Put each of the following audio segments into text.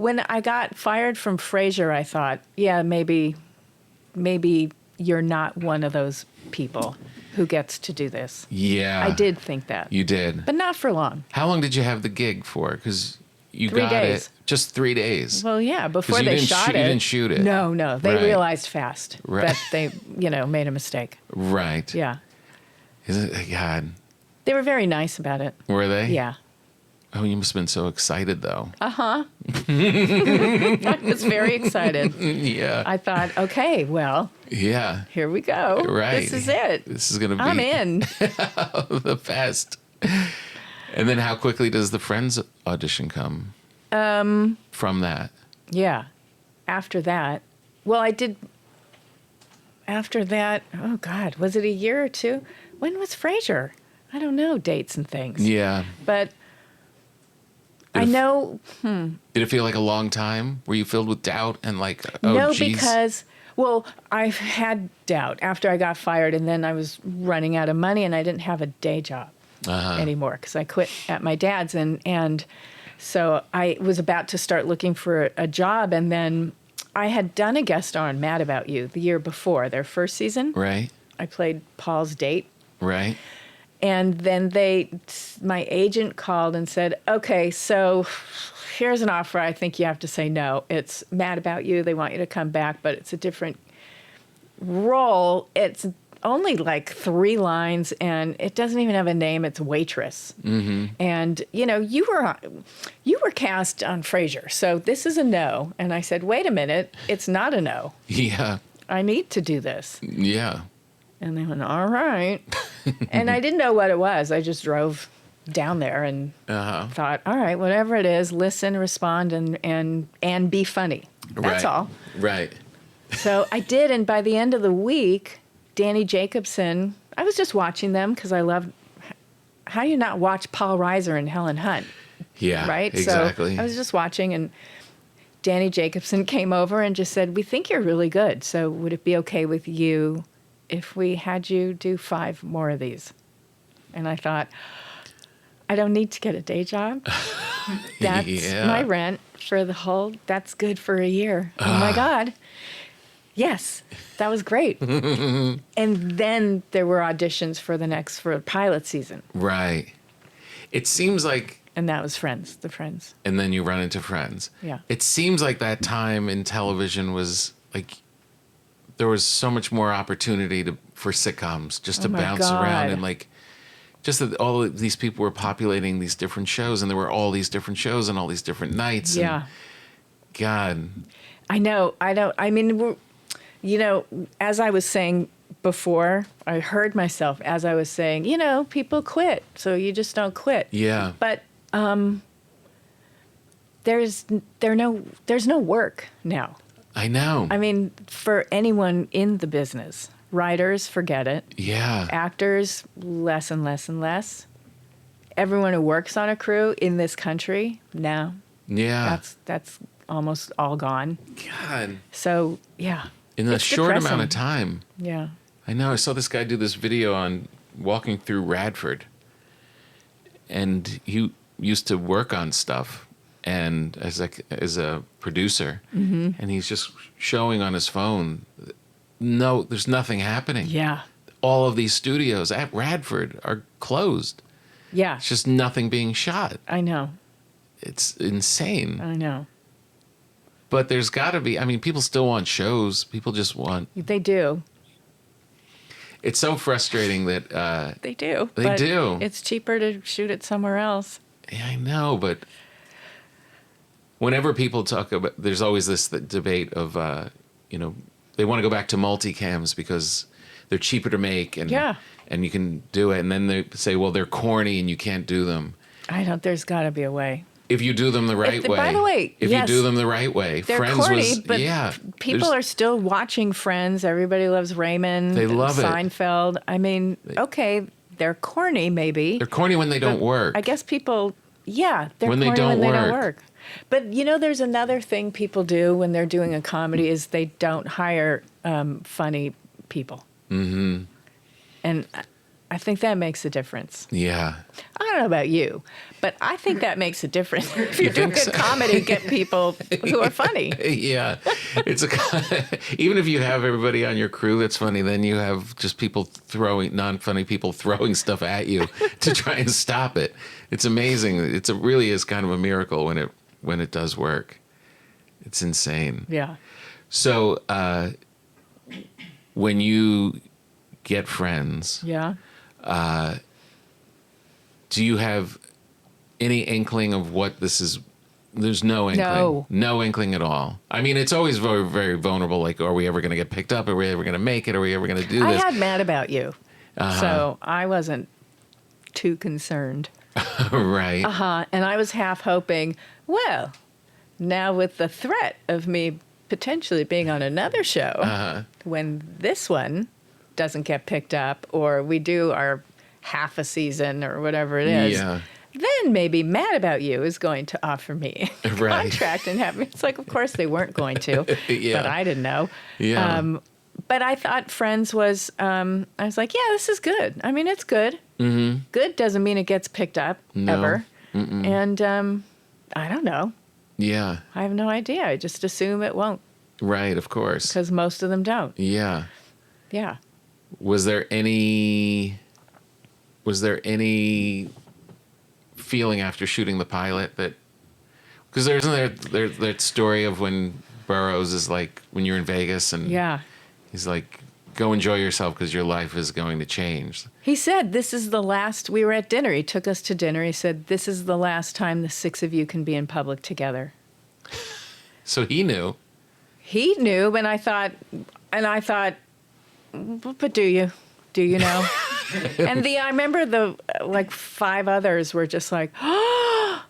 When I got fired from Frasier, I thought, yeah, maybe you're not one of those people who gets to do this. Yeah. I did think that. You did. But not for long. How long did you have the gig for? Because you 3 got days. it. Just 3 days. Well, yeah, before you they didn't shot it. You didn't shoot it. No. They Right. realized fast Right. that they, made a mistake. Right. Yeah. Is it, God. They were very nice about it. Were they? Yeah. Oh, you must have been so excited, though. Uh-huh. I was very excited. Yeah. I thought, okay, well, Yeah. here we go. Right. This is it. This is going to be I'm in. the best. And then how quickly does the Friends audition come? From that. Yeah. After that, after that, oh God, was it a year or two? When was Frasier? I don't know dates and things. Yeah. But I know. Did it feel like a long time? Were you filled with doubt and like, oh, no, geez? because, I've had doubt after I got fired, and then I was running out of money, and I didn't have a day job anymore because I quit at my dad's, and so I was about to start looking for a job, and then I had done a guest star on Mad About You the year before, their first season. Right. I played Paul's date. Right. And then my agent called and said, okay, so here's an offer. I think you have to say no. It's Mad About You. They want you to come back, but it's a different role. It's only like 3 lines, and it doesn't even have a name. It's waitress. Mm-hmm. And, you were cast on Frasier, so this is a no. And I said, wait a minute, it's not a no. Yeah. I need to do this. Yeah. And they went, all right. And I didn't know what it was. I just drove down there and thought, all right, whatever it is, listen, respond, and be funny. That's all. Right. So I did, and by the end of the week, Danny Jacobson, I was just watching them because I love, how do you not watch Paul Reiser and Helen Hunt? Yeah, right? exactly. So I was just watching, and Danny Jacobson came over and just said, we think you're really good, so would it be okay with you if we had you do 5 more of these? And I thought, I don't need to get a day job. That's my rent for that's good for a year. Oh my God. Yes, that was great. And then there were auditions for the pilot season. Right. It seems like... And that was the Friends. And then you run into Friends. Yeah. It seems like that time in television was like... There was so much more opportunity for sitcoms just to bounce around, and like just that all of these people were populating these different shows, and there were all these different shows and all these different nights. Yeah. And God. I know. I mean, as I was saying before, I heard myself as I was saying, people quit, so you just don't quit. Yeah. But there's no work now. I know. I mean, for anyone in the business, writers, forget it. Yeah. Actors, less and less and less. Everyone who works on a crew in this country, no. Yeah. That's almost all gone. God. So, yeah. In a short depressing. amount of time. Yeah. I know. I saw this guy do this video on walking through Radford. And he used to work on stuff and as a producer. Mm-hmm. And he's just showing on his phone, no, there's nothing happening. Yeah. All of these studios at Radford are closed. Yeah. It's just nothing being shot. I know. It's insane. I know. But there's got to be, I mean, people still want shows. People just want... They do. It's so frustrating that... They do. They do. It's cheaper to shoot it somewhere else. Yeah, I know, but whenever people talk about... There's always this debate of, they want to go back to multicams because they're cheaper to make and you can do it. And then they say, well, they're corny and you can't do them. There's got to be a way. If you do them the right way. By the way, if you do them the right way. They're Friends corny, but people are still watching Friends. Everybody loves Raymond. They love Seinfeld. I mean, okay, they're corny maybe. They're corny when they don't work. I guess people, they're when corny they don't when they don't work. But, there's another thing people do when they're doing a comedy is they don't hire funny people. Mm-hmm. And I think that makes a difference. Yeah. I don't know about you, but I think that makes a difference. If you're doing think so? comedy, get people who are funny. Yeah. It's even if you have everybody on your crew that's funny, then you have just people non-funny people throwing stuff at you to try and stop it. It's amazing. It really is kind of a miracle when it does work. It's insane. Yeah. So, when you get friends, Yeah. do you have any inkling of what this is? There's no inkling. No inkling at all. I mean, it's always very, very vulnerable. Like, are we ever going to get picked up? Are we ever going to make it? Are we ever going to do this? I had Mad About You, so I wasn't too concerned. Right. And I was half hoping, well, now with the threat of me potentially being on another show, when this one doesn't get picked up or we do our half a season or whatever it is, then maybe Mad About You is going to offer me a contract and have me. It's like, of course they weren't going to, but I didn't know. Yeah. But I thought Friends was, I was like, yeah, this is good. I mean, it's good. Mm-hmm. Good doesn't mean it gets picked up ever. Mm-mm. And I don't know. Yeah. I have no idea. I just assume it won't. Right, of course. Because most of them don't. Yeah. Yeah. Was there any feeling after shooting the pilot because isn't there that story of when Burroughs is like, when you're in Vegas and he's like, go enjoy yourself because your life is going to change. He said, this is the last, we were at dinner. He took us to dinner. He said, this is the last time the six of you can be in public together. So he knew. He knew, and I thought, but do you? Do you know? And I remember the, like, 5 others were just like, oh,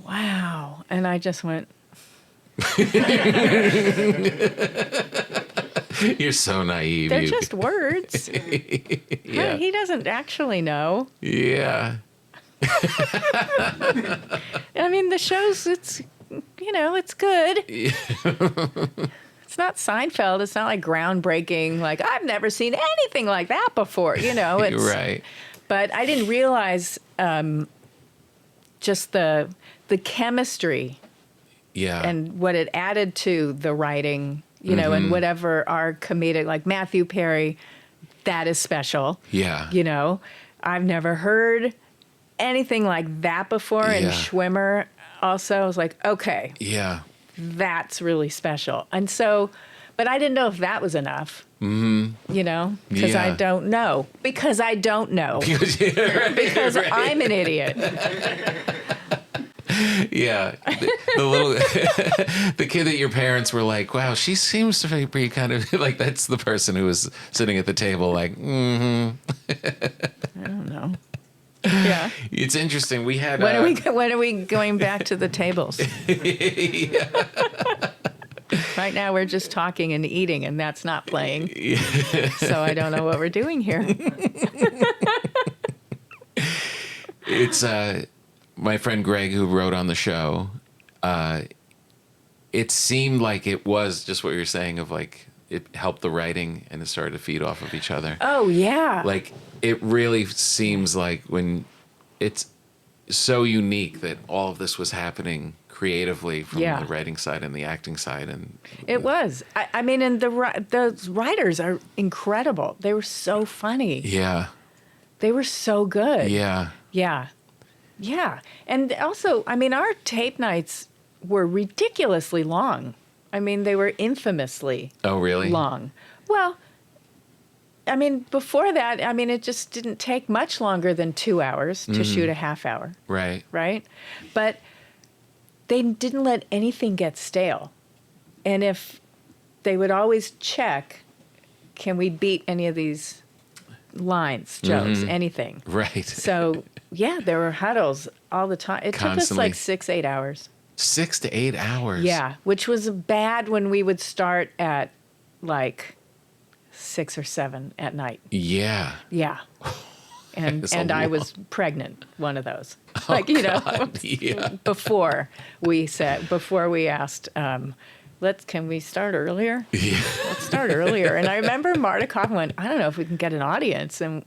wow. And I just went. You're so naive. They're just words. Yeah. He doesn't actually know. Yeah. I mean, the show's, it's good. It's not Seinfeld. It's not like groundbreaking. Like, I've never seen anything like that before. It's right. But I didn't realize just the chemistry. Yeah. And what it added to the writing, and whatever our comedic, like Matthew Perry, that is special. Yeah. I've never heard anything like that before. Yeah. And Schwimmer also, I was like, okay. Yeah. That's really special. And so, but I didn't know if that was enough, because I don't know. Because I don't know. Because I'm an idiot. Yeah. The little, the kid that your parents were like, wow, she seems to be kind of like, that's the person who was sitting at the table like, I don't know. Yeah. It's interesting. We had. When are we going back to the tables? Right now we're just talking and eating, and that's not playing. So I don't know what we're doing here. It's my friend Greg who wrote on the show. It seemed like it was just what you're saying of like, it helped the writing and it started to feed off of each other. Oh, yeah. Like, it really seems like when it's so unique that all of this was happening creatively from the writing side and the acting side. And it was. I mean, and the writers are incredible. They were so funny. Yeah. They were so good. Yeah. Yeah. Yeah. And also, I mean, our tape nights were ridiculously long. I mean, they were infamously long. Well, I mean, before that, I mean, it just didn't take much longer than 2 hours to shoot a half hour. Right. Right? But they didn't let anything get stale. And if they would always check, can we beat any of these lines, jokes, anything? Right. So, yeah, there were huddles all the time. It took us like 6-8 hours. 6 to 8 hours. Yeah, which was bad when we would start at like 6 or 7 at night. Yeah. Yeah. And I was pregnant, one of those. Oh, like, God, before we asked, can we start earlier? Yeah. Let's start earlier. And I remember Marta Kaufman went, I don't know if we can get an audience. And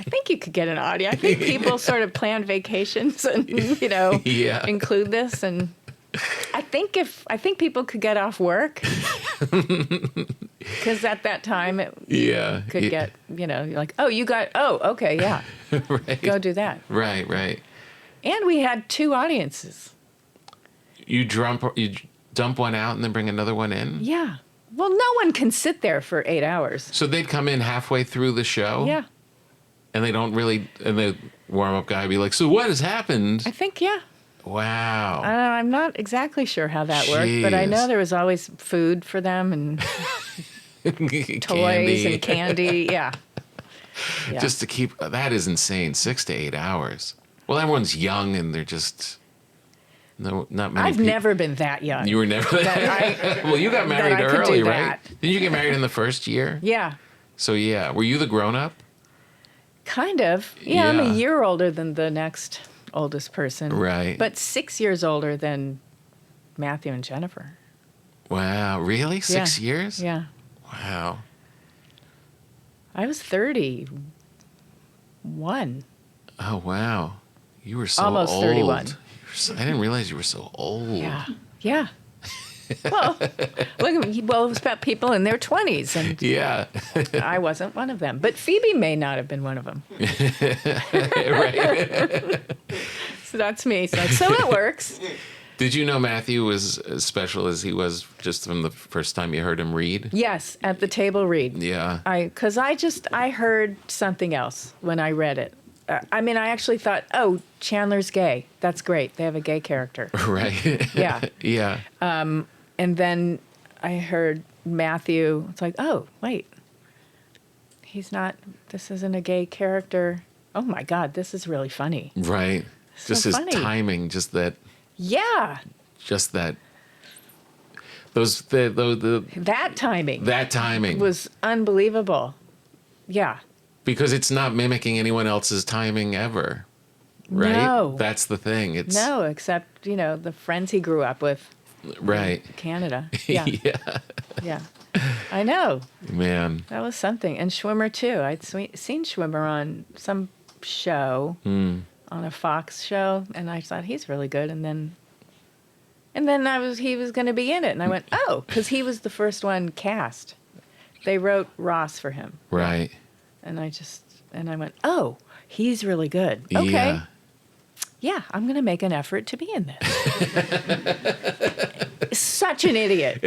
think you could get an audience. I think people sort of plan vacations and, Yeah. include this. And I think people could get off work because at that time you could get, you're like, okay, yeah, Right. go do that. Right. And we had 2 audiences. You dump one out and then bring another one in? Yeah. Well, no one can sit there for 8 hours. So they'd come in halfway through the show? Yeah. And they don't really, and the warm-up guy would be like, so what has happened? I think, yeah. Wow. I'm not exactly sure how that worked, but I know there was always food for them and toys and candy. Yeah. Just to keep, that is insane. 6 to 8 hours. Well, everyone's young and they're just, not many I've people. never been that young. You were never that. Well, you got married early, right? Didn't you get married in the first year? Yeah. So, yeah. Were you the grown-up? Kind of. Yeah, I'm a year older than the next oldest person. Right. But 6 years older than Matthew and Jennifer. Wow. Really? 6 years? Yeah. Wow. I was 31. Oh, wow. You were so Almost old. 31. I didn't realize you were so old. Yeah. Yeah. Well, look at me. Well, it was about people in their 20s, and Yeah. I wasn't one of them. But Phoebe may not have been one of them. Right. So that's me. So it works. Did you know Matthew was as special as he was just from the first time you heard him read? Yes, at the table read. Yeah. Because I heard something else when I read it. I actually thought, oh, Chandler's gay. That's great. They have a gay character. Right. Yeah. Yeah. And then I heard Matthew. It's like, oh, wait. This isn't a gay character. Oh, my God, this is really funny. Right. So Just his funny. timing, just that. Yeah. Just that. That timing was unbelievable. Yeah. Because it's not mimicking anyone else's timing ever. Right? No. That's the thing. No, except, the friends he grew up with. Right. In Canada. Yeah. Yeah. Yeah. I know. Man. That was something. And Schwimmer, too. I'd seen Schwimmer on some show, on a Fox show, and I thought, he's really good. And then he was going to be in it. And I went, oh, because he was the first one cast. They wrote Ross for him. Right. And I went, oh, he's really good. Okay. Yeah, I'm going to make an effort to be in this. Such an idiot,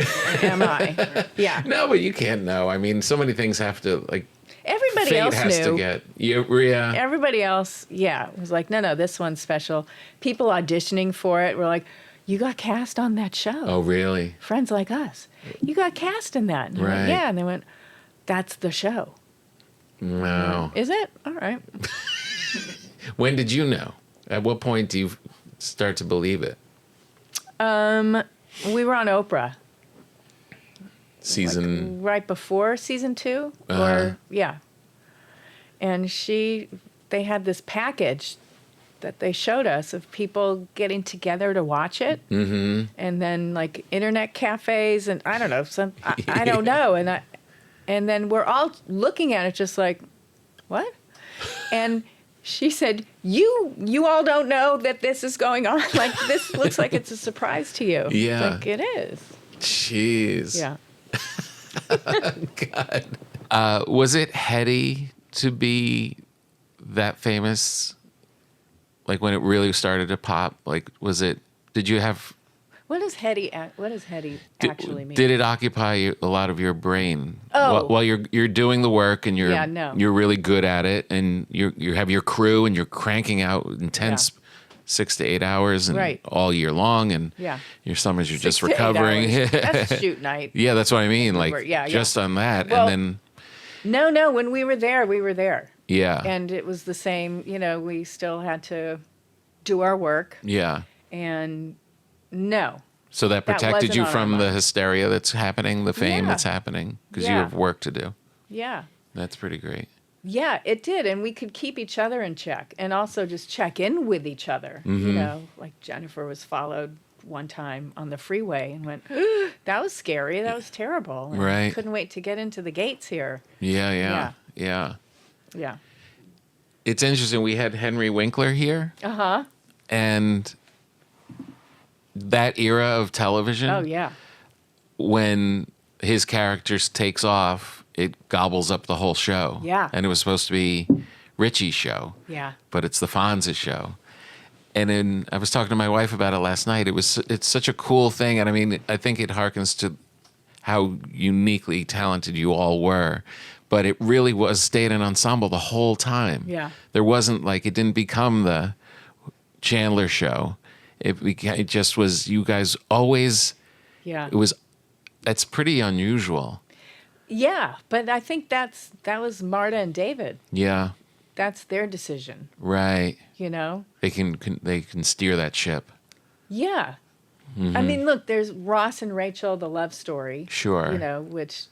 am I? Yeah. No, but you can't know. So many things have to, everybody fate else has knew. to get. Yeah. Everybody else, was like, no, this one's special. People auditioning for it were like, you got cast on that show. Oh, really? Friends like us. You got cast in that. And I went, Right. yeah, and they went, that's the show. Wow. Is it? All right. When did you know? At what point do you start to believe it? We were on Oprah. Season. Right before season 2. Uh-huh. And they had this package that they showed us of people getting together to watch it. Mm-hmm. And then internet cafes and I don't know, I don't know. And then we're all looking at it just like, what? And she said, you all don't know that this is going on? This looks like it's a surprise to you. Yeah. It is. Jeez. Yeah. God. Was it heady to be that famous? When it really started to pop? Did you have... What does heady actually mean? Did it occupy a lot of your brain? Oh. While you're doing the work and Yeah, no. you're really good at it and you have your crew and you're cranking out intense 6 to 8 hours and Right. all year long and your summers you're 6 just to 8 recovering. hours. That's shoot night. Yeah, that's what I mean. Yeah. On that. Well, and then No, when we were there, we were there. yeah. And it was the same, we still had to do our work. Yeah. And no. So that protected wasn't you on our from the mind. hysteria that's happening, the fame Yeah. that's happening, because you Yeah. have work to do. Yeah. That's pretty great. Yeah, it did. And we could keep each other in check and also just check in with each other. Like Jennifer was followed one time on the freeway and went, that was scary. That was terrible. And Right. couldn't wait to get into the gates here. Yeah. Yeah. it's interesting. We had Henry Winkler here, and that era of television. Oh yeah. When his characters takes off, it gobbles up the whole show. Yeah. And it was supposed to be Richie's show. Yeah. But it's the Fonz show. And then I was talking to my wife about it last night. It's such a cool thing, and I mean, I think it harkens to how uniquely talented you all were. But it really stayed an ensemble the whole time. Yeah. There wasn't it didn't become the Chandler show. It just was you guys always. Yeah. That's pretty unusual. Yeah, but I think that was Marta and David. Yeah. That's their decision. Right. You know? They can steer that ship. Yeah. I mean, look, there's Ross and Rachel, the love story. Sure. You know, which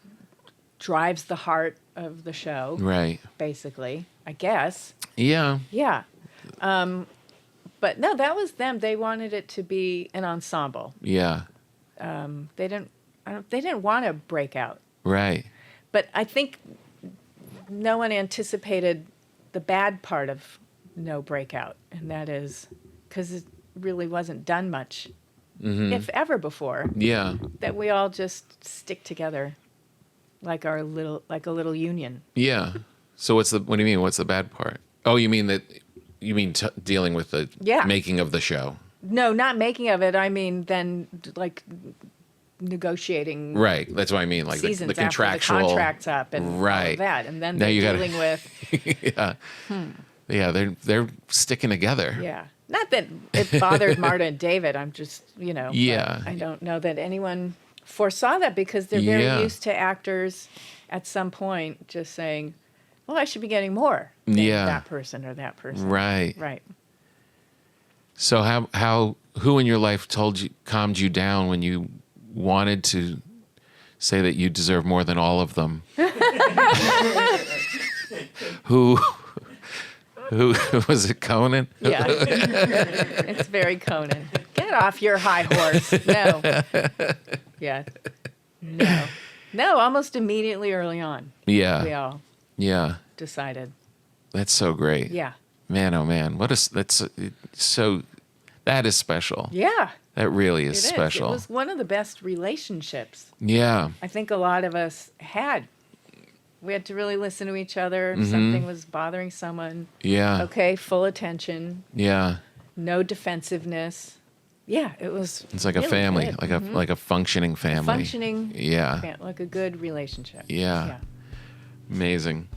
drives the heart of the show. Right. Basically, I guess. Yeah. Yeah. But no, that was them. They wanted it to be an ensemble. Yeah. They didn't want to break out. Right. But I think no one anticipated the bad part of no breakout, and that is because it really wasn't done much, if ever before. Yeah. That we all just stick together like a little union. Yeah. So what do you mean? What's the bad part? Oh, you mean dealing with the making of the show? No, not making of it. I mean, then negotiating. Right. That's what I mean. Like seasons the contractual after the contract's up and all of that, and then they're dealing with. Yeah. Yeah. They're sticking together. Yeah. Not that it bothered Marta and David. I'm just, Yeah. I don't know that anyone foresaw that because they're very used to actors at some point just saying, well, I should be getting more than that person or that person. Right. Right. So who in your life calmed you down when you wanted to say that you deserve more than all of them? Who was it? Conan? Yeah. It's very Conan. Get off your high horse. No. Yeah. No, almost immediately early on. Yeah. We all decided. That's so great. Yeah. Man, oh man. That is special. Yeah. That really is special. It was one of the best relationships. Yeah. I think a lot of us had. We had to really listen to each other. If something was bothering someone. Yeah. Okay, full attention. Yeah. No defensiveness. Yeah, it was. It's like really a family, good. like a functioning family. Like a good relationship. Yeah. Amazing.